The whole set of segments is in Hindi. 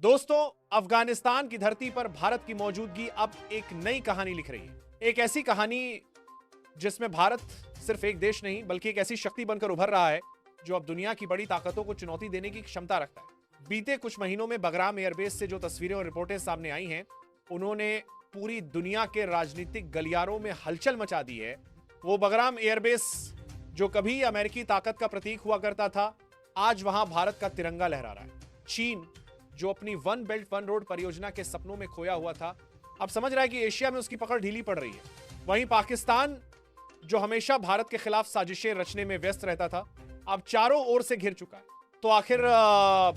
दोस्तों, अफगानिस्तान की धरती पर भारत की मौजूदगी अब एक नई कहानी लिख रही है। एक ऐसी कहानी जिसमें भारत सिर्फ एक देश नहीं बल्कि एक ऐसी शक्ति बनकर उभर रहा है जो अब दुनिया की बड़ी ताकतों को चुनौती देने की क्षमता रखता है। बीते कुछ महीनों में बगराम एयरबेस से जो तस्वीरें और रिपोर्टें सामने आई हैं, उन्होंने पूरी दुनिया के राजनीतिक गलियारों में हलचल मचा दी है। वो बगराम एयरबेस जो कभी अमेरिकी ताकत का प्रतीक हुआ करता था, आज वहां भारत का तिरंगा लहरा रहा है। चीन जो अपनी वन बेल्ट वन रोड परियोजना के सपनों में खोया हुआ था, अब समझ रहा है कि एशिया में उसकी पकड़ ढीली पड़ रही है। वहीं पाकिस्तान जो हमेशा भारत के खिलाफ साजिशें रचने में व्यस्त रहता था, अब चारों ओर से घिर चुका है। तो आखिर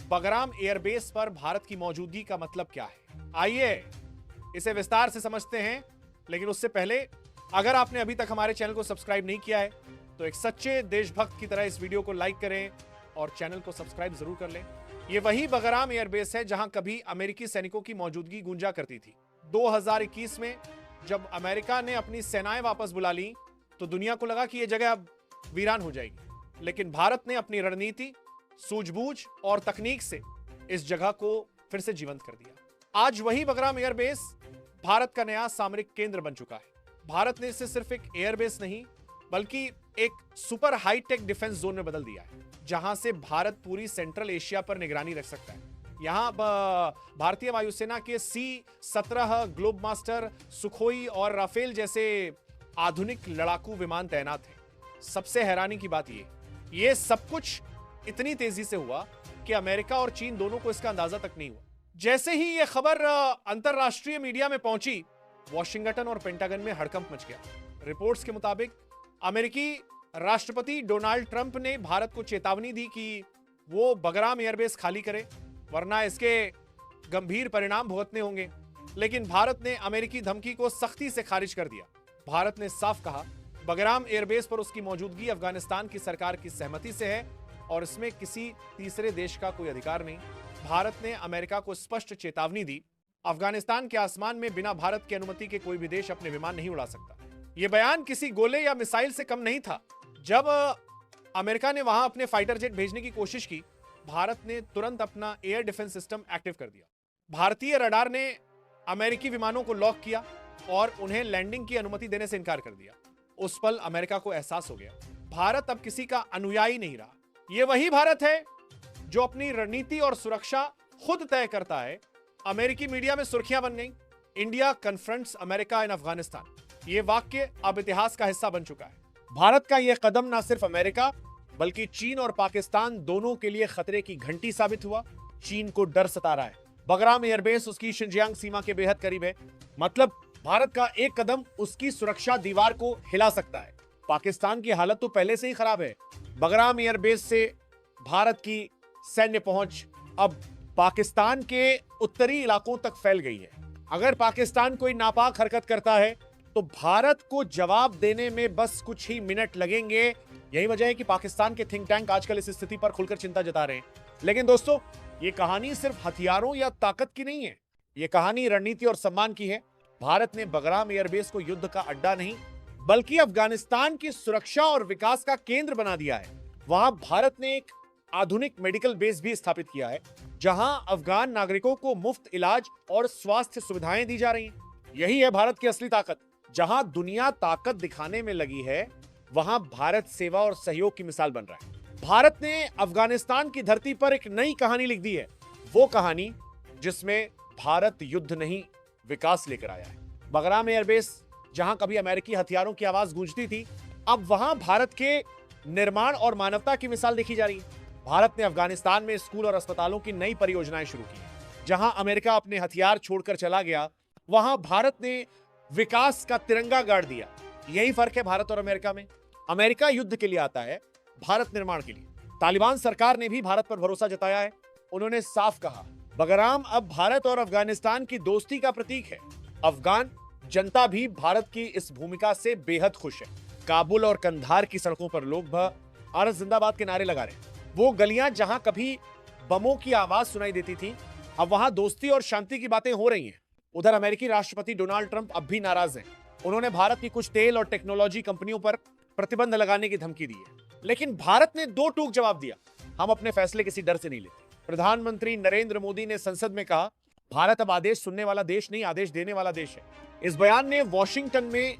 बगराम एयरबेस पर भारत की मौजूदगी का मतलब क्या है? आइए इसे विस्तार से समझते हैं। लेकिन उससे पहले, अगर आपने अभी तक हमारे चैनल को सब्सक्राइब नहीं किया है तो एक सच्चे देशभक्त की तरह इस वीडियो को लाइक करें और चैनल को सब्सक्राइब जरूर कर लें। ये वही बगराम एयरबेस है जहां कभी अमेरिकी सैनिकों की मौजूदगी गूंजा करती थी। 2021 में जब अमेरिका ने अपनी सेनाएं वापस बुला ली तो दुनिया को लगा कि यह जगह अब वीरान हो जाएगी, लेकिन भारत ने अपनी रणनीति, सूझबूझ और तकनीक से इस जगह को फिर से जीवंत कर दिया। आज वही बगराम एयरबेस भारत का नया सामरिक केंद्र बन चुका है। भारत ने इसे सिर्फ एक एयरबेस नहीं बल्कि एक सुपर हाईटेक डिफेंस जोन में बदल दिया है, जहां से भारत पूरी सेंट्रल एशिया पर निगरानी रख सकता है। यहां भारतीय वायुसेना के C-17 ग्लोब मास्टर, सुखोई और राफेल जैसे आधुनिक लड़ाकू विमान तैनात हैं। सबसे हैरानी की बात ये सब कुछ इतनी तेजी से हुआ कि अमेरिका और चीन दोनों को इसका अंदाजा तक नहीं हुआ। जैसे ही यह खबर अंतरराष्ट्रीय मीडिया में पहुंची, वॉशिंगटन और पेंटागन में हड़कंप मच गया। रिपोर्ट्स के मुताबिक अमेरिकी राष्ट्रपति डोनाल्ड ट्रंप ने भारत को चेतावनी दी कि वो बगराम एयरबेस खाली करे, वरना इसके गंभीर परिणाम भुगतने होंगे। लेकिन भारत ने अमेरिकी धमकी को सख्ती से खारिज कर दिया। भारत ने साफ कहा, बगराम एयरबेस पर उसकी मौजूदगी अफगानिस्तान की सरकार की सहमति से है और इसमें किसी तीसरे देश का कोई अधिकार नहीं। भारत ने अमेरिका को स्पष्ट चेतावनी दी, अफगानिस्तान के आसमान में बिना भारत की अनुमति के कोई भी देश अपने विमान नहीं उड़ा सकता। यह बयान किसी गोले या मिसाइल से कम नहीं था। जब अमेरिका ने वहां अपने फाइटर जेट भेजने की कोशिश की, भारत ने तुरंत अपना एयर डिफेंस सिस्टम एक्टिव कर दिया। भारतीय रडार ने अमेरिकी विमानों को लॉक किया और उन्हें लैंडिंग की अनुमति देने से इनकार कर दिया। उस पल अमेरिका को एहसास हो गया, भारत अब किसी का अनुयायी नहीं रहा। यह वही भारत है जो अपनी रणनीति और सुरक्षा खुद तय करता है। अमेरिकी मीडिया में सुर्खियां बन गई, India confronts America in Afghanistan. यह वाक्य अब इतिहास का हिस्सा बन चुका है। भारत का यह कदम न सिर्फ अमेरिका बल्कि चीन और पाकिस्तान दोनों के लिए खतरे की घंटी साबित हुआ। चीन को डर सता रहा है। बगराम एयरबेस उसकी शिनजियांग सीमा के बेहद करीब है, मतलब भारत का एक कदम उसकी सुरक्षा दीवार को हिला सकता है। पाकिस्तान की हालत तो पहले से ही खराब है। बगराम एयरबेस से भारत की सैन्य पहुंच अब पाकिस्तान के उत्तरी इलाकों तक फैल गई है। अगर पाकिस्तान कोई नापाक हरकत करता है तो भारत को जवाब देने में बस कुछ ही मिनट लगेंगे। यही वजह है कि पाकिस्तान के थिंक टैंक आजकल इस स्थिति पर खुलकर चिंता जता रहे हैं। लेकिन दोस्तों, यह कहानी सिर्फ हथियारों या ताकत की नहीं है, यह कहानी रणनीति और सम्मान की है। भारत ने बगराम एयरबेस को युद्ध का अड्डा नहीं बल्कि अफगानिस्तान की सुरक्षा और विकास का केंद्र बना दिया है। वहां भारत ने एक आधुनिक मेडिकल बेस भी स्थापित किया है, जहां अफगान नागरिकों को मुफ्त इलाज और स्वास्थ्य सुविधाएं दी जा रही हैं। यही है भारत की असली ताकत। जहां दुनिया ताकत दिखाने में लगी है, वहां भारत सेवा और सहयोग की मिसाल बन रहा है। भारत ने अफगानिस्तान की धरती पर एक नई कहानी लिख दी है, वो कहानी जिसमें भारत युद्ध नहीं विकास लेकर आया है। बगराम एयरबेस जहां कभी अमेरिकी हथियारों की आवाज गूंजती थी, अब वहां भारत के निर्माण और मानवता की मिसाल देखी जा रही है। भारत ने अफगानिस्तान में स्कूल और अस्पतालों की नई परियोजनाएं शुरू की। जहां अमेरिका अपने हथियार छोड़कर चला गया, वहां भारत ने विकास का तिरंगा गाड़ दिया। यही फर्क है भारत और अमेरिका में। अमेरिका युद्ध के लिए आता है, भारत निर्माण के लिए। तालिबान सरकार ने भी भारत पर भरोसा जताया है। उन्होंने साफ कहा, बगराम अब भारत और अफगानिस्तान की दोस्ती का प्रतीक है। अफगान जनता भी भारत की इस भूमिका से बेहद खुश है। काबुल और कंधार की सड़कों पर लोग भारत जिंदाबाद के नारे लगा रहे हैं। वो गलियां जहां कभी बमों की आवाज सुनाई देती थी, अब वहां दोस्ती और शांति की बातें हो रही हैं। उधर अमेरिकी राष्ट्रपति डोनाल्ड ट्रंप अब भी नाराज हैं। उन्होंने भारत की कुछ तेल और टेक्नोलॉजी कंपनियों पर प्रतिबंध लगाने की धमकी दी है। लेकिन भारत ने दो टूक जवाब दिया, हम अपने फैसले किसी डर से नहीं लेते। प्रधानमंत्री नरेंद्र मोदी ने संसद में कहा, भारत अब आदेश सुनने वाला देश नहीं, आदेश देने वाला देश है। इस बयान ने वॉशिंगटन में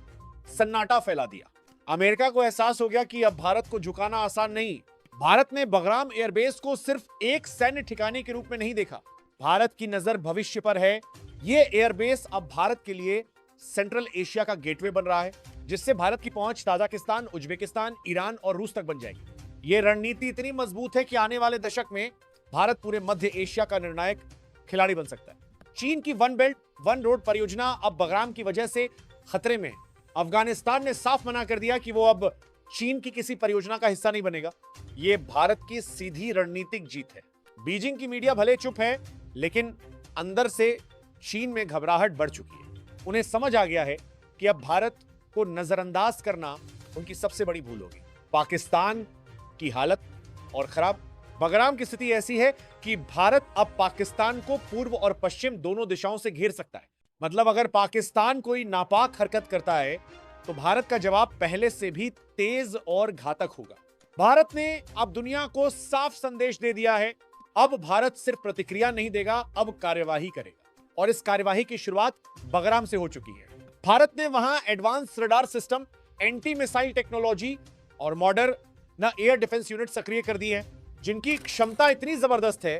सन्नाटा फैला दिया। अमेरिका को एहसास हो गया कि अब भारत को झुकाना आसान नहीं। भारत ने बगराम एयरबेस को सिर्फ एक सैन्य ठिकाने के रूप में नहीं देखा, भारत की नजर भविष्य पर है। यह एयरबेस अब भारत के लिए सेंट्रल एशिया का गेटवे बन रहा है, जिससे भारत की पहुंच ताजिकिस्तान, उज्बेकिस्तान, ईरान और रूस तक बन जाएगी। यह रणनीति इतनी मजबूत है कि आने वाले दशक में भारत पूरे मध्य एशिया का निर्णायक खिलाड़ी बन सकता है। चीन की वन बेल्ट वन रोड परियोजना अब बगराम की वजह से खतरे में है। अफगानिस्तान ने साफ मना कर दिया कि वो अब चीन की किसी परियोजना का हिस्सा नहीं बनेगा। यह भारत की सीधी रणनीतिक जीत है। बीजिंग की मीडिया भले चुप है, लेकिन अंदर से चीन में घबराहट बढ़ चुकी है। उन्हें समझ आ गया है कि अब भारत को नजरअंदाज करना उनकी सबसे बड़ी भूल होगी। पाकिस्तान की हालत और खराब। बगराम की स्थिति ऐसी है कि भारत अब पाकिस्तान को पूर्व और पश्चिम दोनों दिशाओं से घेर सकता है। मतलब अगर पाकिस्तान कोई नापाक हरकत करता है तो भारत का जवाब पहले से भी तेज और घातक होगा। भारत ने अब दुनिया को साफ संदेश दे दिया है, अब भारत सिर्फ प्रतिक्रिया नहीं देगा, अब कार्यवाही करेगा। और इस कार्यवाही की शुरुआत बगराम से हो चुकी है। भारत ने वहां advance radar system, anti missile technology और मॉडर्न एयर डिफेंस यूनिट सक्रिय कर दी है, जिनकी क्षमता इतनी जबरदस्त है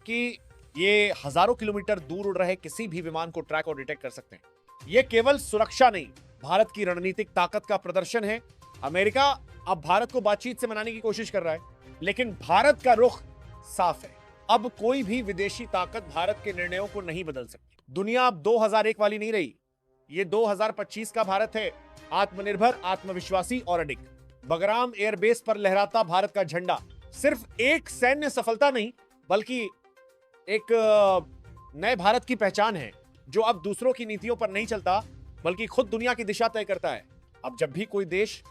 कि ये हजारों किलोमीटर दूर उड़ रहे किसी भी विमान को ट्रैक और डिटेक्ट कर सकते हैं। ये केवल सुरक्षा नहीं, भारत की रणनीतिक ताकत का प्रदर्शन है। अमेरिका अब भारत को बातचीत से मनाने की कोशिश कर रहा है, लेकिन भारत का रुख साफ है। अब कोई भी विदेशी ताकत भारत के निर्णयों को नहीं बदल सकती। दुनिया अब 2001 वाली नहीं रही, ये 2025 का भारत है, आत्मनिर्भर, आत्मविश्वासी और अडिग। बगराम एयरबेस पर लहराता भारत का झंडा सिर्फ एक सैन्य सफलता नहीं, बल्कि एक नए भारत की पहचान है, जो अब दूसरों की नीतियों पर नहीं चलता, बल्कि खुद दुनिया की दिशा तय करता है। अब जब भी कोई देश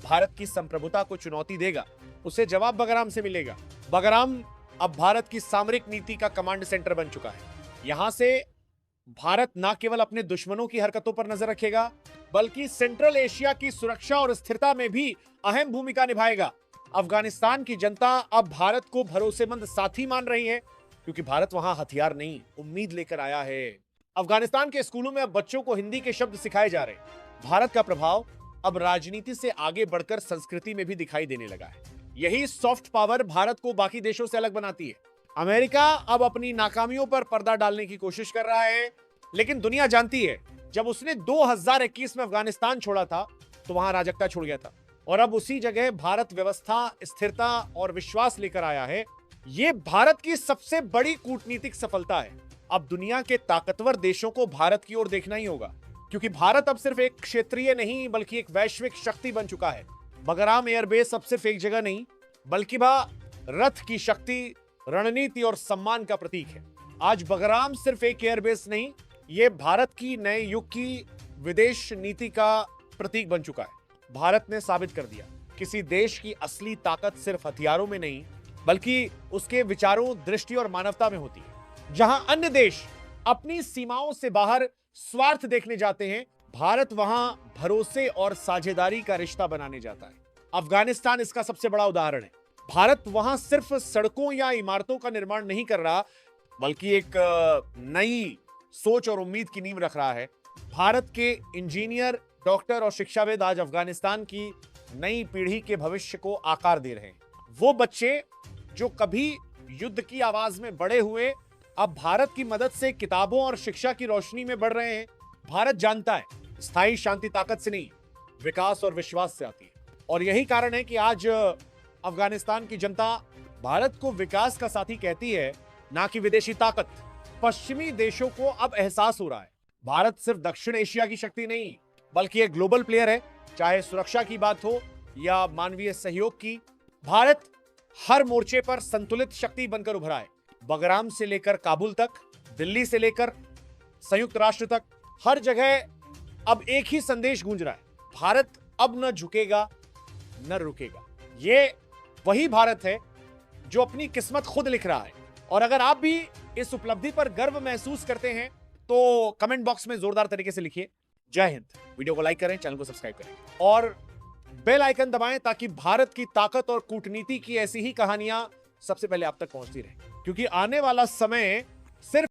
भारत की संप्रभुता को चुनौती देगा, उसे जवाब बगराम से मिलेगा। बगराम अब भारत की सामरिक नीति का कमांड सेंटर बन चुका है। यहां से भारत न केवल अपने दुश्मनों की हरकतों पर नजर रखेगा, बल्कि सेंट्रल एशिया की सुरक्षा और स्थिरता में भी अहम भूमिका निभाएगा। अफगानिस्तान की जनता अब भारत को भरोसेमंद साथी मान रही है, क्योंकि भारत वहां हथियार नहीं, उम्मीद लेकर आया है। अफगानिस्तान के स्कूलों में अब बच्चों को हिंदी के शब्द सिखाए जा रहे हैं। भारत का प्रभाव अब राजनीति से आगे बढ़कर संस्कृति में भी दिखाई देने लगा है। यही सॉफ्ट पावर भारत को बाकी देशों से अलग बनाती है। अमेरिका अब अपनी नाकामियों पर पर्दा डालने की कोशिश कर रहा है, लेकिन दुनिया जानती है, जब उसने 2021 में अफगानिस्तान छोड़ा था तो वहां अराजकता छोड़ गया था, और अब उसी जगह भारत व्यवस्था, स्थिरता और विश्वास लेकर आया है। यह भारत की सबसे बड़ी कूटनीतिक सफलता है। अब दुनिया के ताकतवर देशों को भारत की ओर देखना ही होगा, क्योंकि भारत अब सिर्फ एक क्षेत्रीय नहीं, बल्कि एक वैश्विक शक्ति बन चुका है। बगराम एयरबेस अब सिर्फ एक जगह नहीं, बल्कि वह रथ की शक्ति, रणनीति और सम्मान का प्रतीक है। आज बगराम सिर्फ एक एयरबेस नहीं, यह भारत की नए युग की विदेश नीति का प्रतीक बन चुका है। भारत ने साबित कर दिया, किसी देश की असली ताकत सिर्फ हथियारों में नहीं, बल्कि उसके विचारों, दृष्टि और मानवता में होती है। जहां अन्य देश अपनी सीमाओं से बाहर स्वार्थ देखने जाते हैं, भारत वहां भरोसे और साझेदारी का रिश्ता बनाने जाता है। अफगानिस्तान इसका सबसे बड़ा उदाहरण है। भारत वहां सिर्फ सड़कों या इमारतों का निर्माण नहीं कर रहा, बल्कि एक नई सोच और उम्मीद की नींव रख रहा है। भारत के इंजीनियर, डॉक्टर और शिक्षाविद आज अफगानिस्तान की नई पीढ़ी के भविष्य को आकार दे रहे हैं। वो बच्चे जो कभी युद्ध की आवाज में बड़े हुए, अब भारत की मदद से किताबों और शिक्षा की रोशनी में बढ़ रहे हैं। भारत जानता है, स्थायी शांति ताकत से नहीं, विकास और विश्वास से आती है। और यही कारण है कि आज अफगानिस्तान की जनता भारत को विकास का साथी कहती है, ना कि विदेशी ताकत। पश्चिमी देशों को अब एहसास हो रहा है, भारत सिर्फ दक्षिण एशिया की शक्ति नहीं, बल्कि एक ग्लोबल प्लेयर है। चाहे सुरक्षा की बात हो या मानवीय सहयोग की, भारत हर मोर्चे पर संतुलित शक्ति बनकर उभरा है। बगराम से लेकर काबुल तक, दिल्ली से लेकर संयुक्त राष्ट्र तक, हर जगह अब एक ही संदेश गूंज रहा है, भारत अब न झुकेगा न रुकेगा। ये वही भारत है जो अपनी किस्मत खुद लिख रहा है। और अगर आप भी इस उपलब्धि पर गर्व महसूस करते हैं तो कमेंट बॉक्स में जोरदार तरीके से लिखिए। जय हिंद। वीडियो को लाइक करें, चैनल को सब्सक्राइब करें और बेल आइकन दबाएं, ताकि भारत की ताकत और कूटनीति की ऐसी ही कहानियां सबसे पहले आप तक पहुंचती रहें। क्योंकि आने वाला समय सिर्फ